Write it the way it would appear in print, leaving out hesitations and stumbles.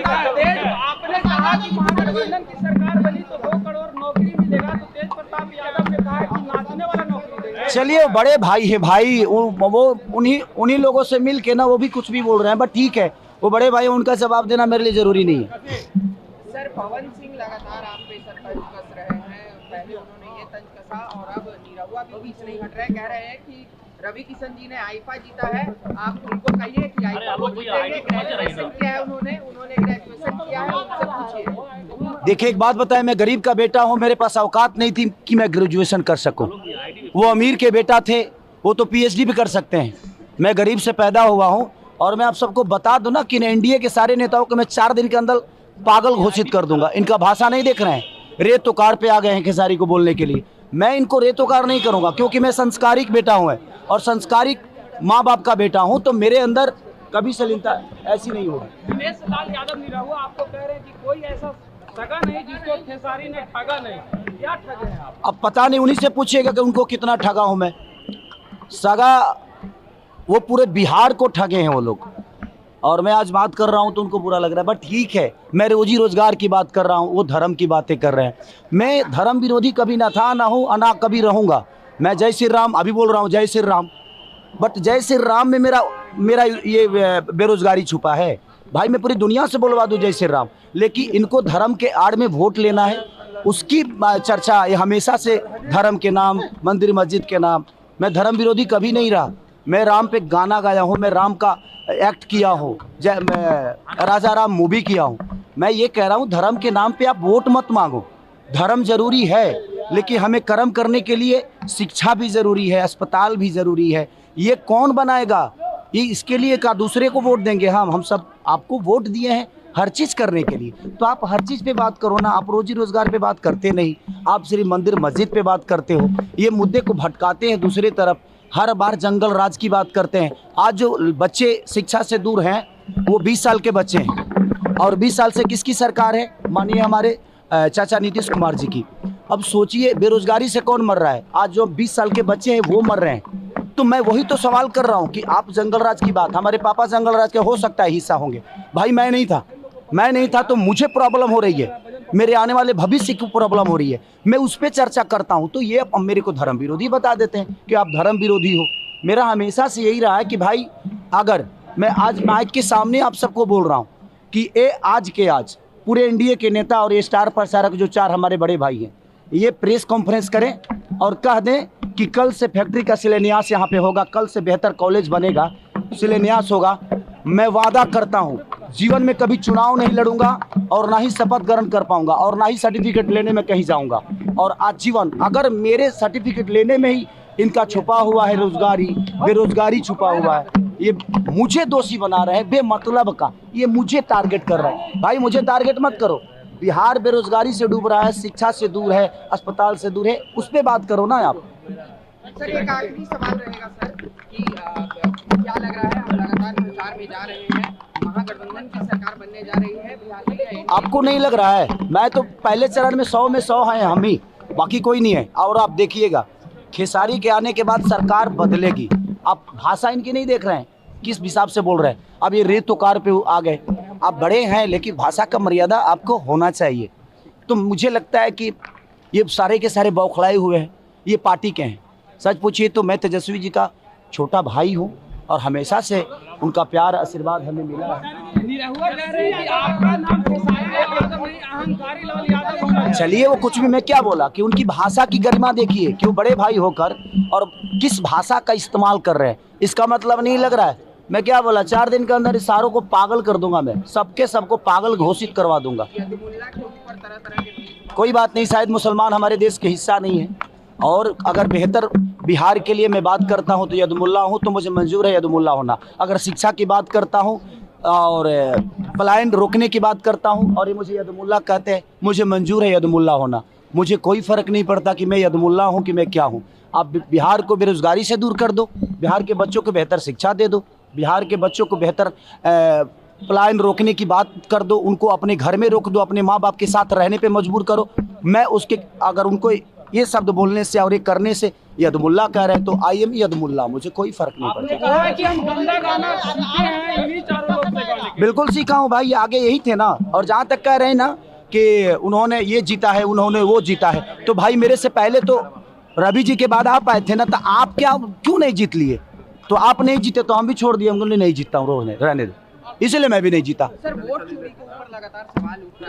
आपने कहा कि महागठबंधन की सरकार बनी तो 2 करोड़ नौकरी मिलेगा, तो तेज प्रताप यादव ने कहा कि नाचने वाला नौकरी देगा। चलिए बड़े भाई है भाई, वो उन्हीं लोगों से मिल के ना वो भी कुछ भी बोल रहे हैं, बट ठीक है, वो बड़े भाई, उनका जवाब देना मेरे लिए जरूरी नहीं है। सर, पवन सिंह लगातार आप पे सर तंज कस रहे हैं, पहले उन्होंने ये तंज कसा और अब निरहुआ भी बीच नहीं हट रहे, कह रहे हैं कि रवि किशन जी ने आईफा जीता है, आप उनको कहिए कि आईफा वो जीतेंगे। ग्रेजुएशन किया है उन्होंने ग्रेजुएशन किया है, उनसे पूछिए। देखिए एक बात बताएं, मैं गरीब का बेटा हूं, मेरे पास औकात नहीं थी कि मैं ग्रेजुएशन कर सकूं। वो अमीर के बेटा थे, वो तो पीएचडी भी कर सकते हैं। मैं गरीब से पैदा हुआ हूं और मैं आप सबको बता दूं ना कि एनडीए के सारे नेताओं को मैं 4 दिन के अंदर पागल घोषित कर दूंगा। इनका भाषा नहीं देख रहे हैं, रेतोकार पे आ गए हैं खेसारी को बोलने के लिए। मैं इनको रेतोकार नहीं करूंगा क्योंकि मैं संस्कारिक बेटा हूं और संस्कारिक माँ बाप का बेटा हूं, तो मेरे अंदर कभी शालीनता ऐसी नहीं होगी। दिनेश लाल यादव निरहुआ आपको कह रहे हैं कि कोई ऐसा ठगा नहीं जिसको खेसारी ने ठगा नहीं, क्या ठगे हैं आप? अब पता नहीं, उन्हीं से पूछिएगा कि उनको कितना ठगा हूं मैं। सगा वो पूरे बिहार को ठगे हैं वो लोग, और मैं आज बात कर रहा हूं तो उनको बुरा लग रहा है, बट ठीक है, मैं रोजी रोजगार की बात कर रहा हूं, वो धर्म की बातें कर रहे हैं। मैं धर्म विरोधी कभी ना था, ना हूं, ना कभी रहूंगा। मैं जय श्री राम अभी बोल रहा हूं, जय श्री राम, बट जय श्री राम में मेरा ये बेरोजगारी छुपा है। भाई मैं पूरी दुनिया से बोलवा दूं जय श्री राम, लेकिन इनको धर्म के आड़ में वोट लेना है, उसकी चर्चा ये हमेशा से धर्म के नाम, मंदिर मस्जिद के नाम। मैं धर्म विरोधी कभी नहीं रहा। मैं राम पे गाना गाया हूँ, मैं राम का एक्ट किया हूँ, मैं राजा राम मूवी किया हूँ। मैं ये कह रहा हूँ धर्म के नाम पे आप वोट मत मांगो। धर्म जरूरी है, लेकिन हमें कर्म करने के लिए शिक्षा भी ज़रूरी है, अस्पताल भी ज़रूरी है। ये कौन बनाएगा? ये इसके लिए का दूसरे को वोट देंगे? हम सब आपको वोट दिए हैं हर चीज़ करने के लिए, तो आप हर चीज़ पे बात करो ना। आप रोजी रोजगार पे बात करते नहीं, आप सिर्फ मंदिर मस्जिद पे बात करते हो। ये मुद्दे को भटकाते हैं दूसरी तरफ, हर बार जंगल राज की बात करते हैं। आज जो बच्चे शिक्षा से दूर हैं वो 20 साल के बच्चे हैं, और 20 साल से किसकी सरकार है? मानिए हमारे चाचा नीतीश कुमार जी की। अब सोचिए बेरोजगारी से कौन मर रहा है? आज जो 20 साल के बच्चे हैं वो मर रहे हैं। तो मैं वही तो सवाल कर रहा हूँ कि आप जंगल राज की बात, हमारे पापा जंगल राज के हो सकता है हिस्सा होंगे, भाई मैं नहीं था, तो मुझे प्रॉब्लम हो रही है, मेरे आने वाले भविष्य की प्रॉब्लम हो रही है, मैं उस पर चर्चा करता हूँ। तो ये अब मेरे को धर्म विरोधी बता देते हैं कि आप धर्म विरोधी हो। मेरा हमेशा से यही रहा है कि भाई, अगर मैं आज माइक के सामने आप सबको बोल रहा हूँ कि आज पूरे एनडीए के नेता और ये स्टार प्रचारक जो 4 हमारे बड़े भाई हैं, ये प्रेस कॉन्फ्रेंस करें और कह दें कि कल से फैक्ट्री का शिलान्यास यहाँ पे होगा, कल से बेहतर कॉलेज बनेगा, शिलान्यास होगा। मैं वादा करता हूँ जीवन में कभी चुनाव नहीं लड़ूंगा और ना ही शपथ ग्रहण कर पाऊंगा और ना ही सर्टिफिकेट लेने में कहीं जाऊंगा। और आजीवन अगर मेरे सर्टिफिकेट लेने में ही इनका छुपा हुआ है बेरोजगारी छुपा हुआ है, ये मुझे दोषी बना रहे हैं बेमतलब का, ये मुझे टारगेट कर रहे हैं। भाई मुझे टारगेट मत करो। बिहार बेरोजगारी से डूब रहा है, शिक्षा से दूर है, अस्पताल से दूर है, उस पर बात करो ना आप। सर एक आखिरी सवाल रहेगा सर कि क्या लग रहा है, हम लगातार प्रचार में जा रहे हैं, महागठबंधन की सरकार बनने जा रही है बिहार में? आपको नहीं लग रहा है? मैं तो पहले चरण में 100 में 100 हैं हम ही, बाकी कोई नहीं है। और आप देखिएगा खेसारी के आने के बाद सरकार बदलेगी। आप भाषा इनकी नहीं देख रहे हैं, किस हिसाब से बोल रहे हैं। अब ये रेतोकार पे आ गए। आप बड़े हैं लेकिन भाषा का मर्यादा आपको होना चाहिए। तो मुझे लगता है कि ये सारे के सारे बौखलाए हुए हैं, ये पार्टी के हैं। सच पूछिए तो मैं तेजस्वी जी का छोटा भाई हूँ और हमेशा से उनका प्यार आशीर्वाद हमें मिला है। चलिए वो कुछ भी, मैं क्या बोला कि उनकी भाषा की गरिमा देखिए कि वो बड़े भाई होकर और किस भाषा का इस्तेमाल कर रहे हैं। इसका मतलब नहीं लग रहा है। मैं क्या बोला, 4 दिन के अंदर इस सारों को पागल कर दूंगा, मैं सबको पागल घोषित करवा दूंगा। कोई बात नहीं, शायद मुसलमान हमारे देश के हिस्सा नहीं है, और अगर बेहतर बिहार के लिए मैं बात करता हूं तो यदुमुल्ला हूं, तो मुझे मंजूर है यदुमुल्ला होना। अगर शिक्षा की बात करता हूं और पलायन रोकने की बात करता हूं और ये मुझे यदुमुल्ला कहते हैं, मुझे मंजूर है यदुमुल्ला होना। मुझे कोई फ़र्क नहीं पड़ता कि मैं यदुमुल्ला हूं कि मैं क्या हूं। आप बिहार को बेरोजगारी से दूर कर दो, बिहार के बच्चों को बेहतर शिक्षा दे दो, बिहार के बच्चों को बेहतर पलायन रोकने की बात कर दो, उनको अपने घर में रोक दो, अपने माँ बाप के साथ रहने पे मजबूर करो। मैं उसके अगर उनको ये शब्द बोलने से और ये करने से यदुमुल्ला कह रहे हैं तो आई एम यदुमुल्ला, मुझे कोई फर्क नहीं पड़ता। बिल्कुल सीखा हूँ भाई, आगे यही थे ना। और जहाँ तक कह रहे हैं ना कि उन्होंने ये जीता है, उन्होंने वो जीता है, तो भाई मेरे से पहले तो रवि जी के बाद आप आए थे ना, तो आप क्या क्यों नहीं जीत लिए? तो आप नहीं जीते तो हम भी छोड़ दिए, हम नहीं जीतता हूँ, रहने दो, इसलिए मैं भी नहीं जीता। सर वोट चोरी के ऊपर लगातार सवाल उठ रहा है।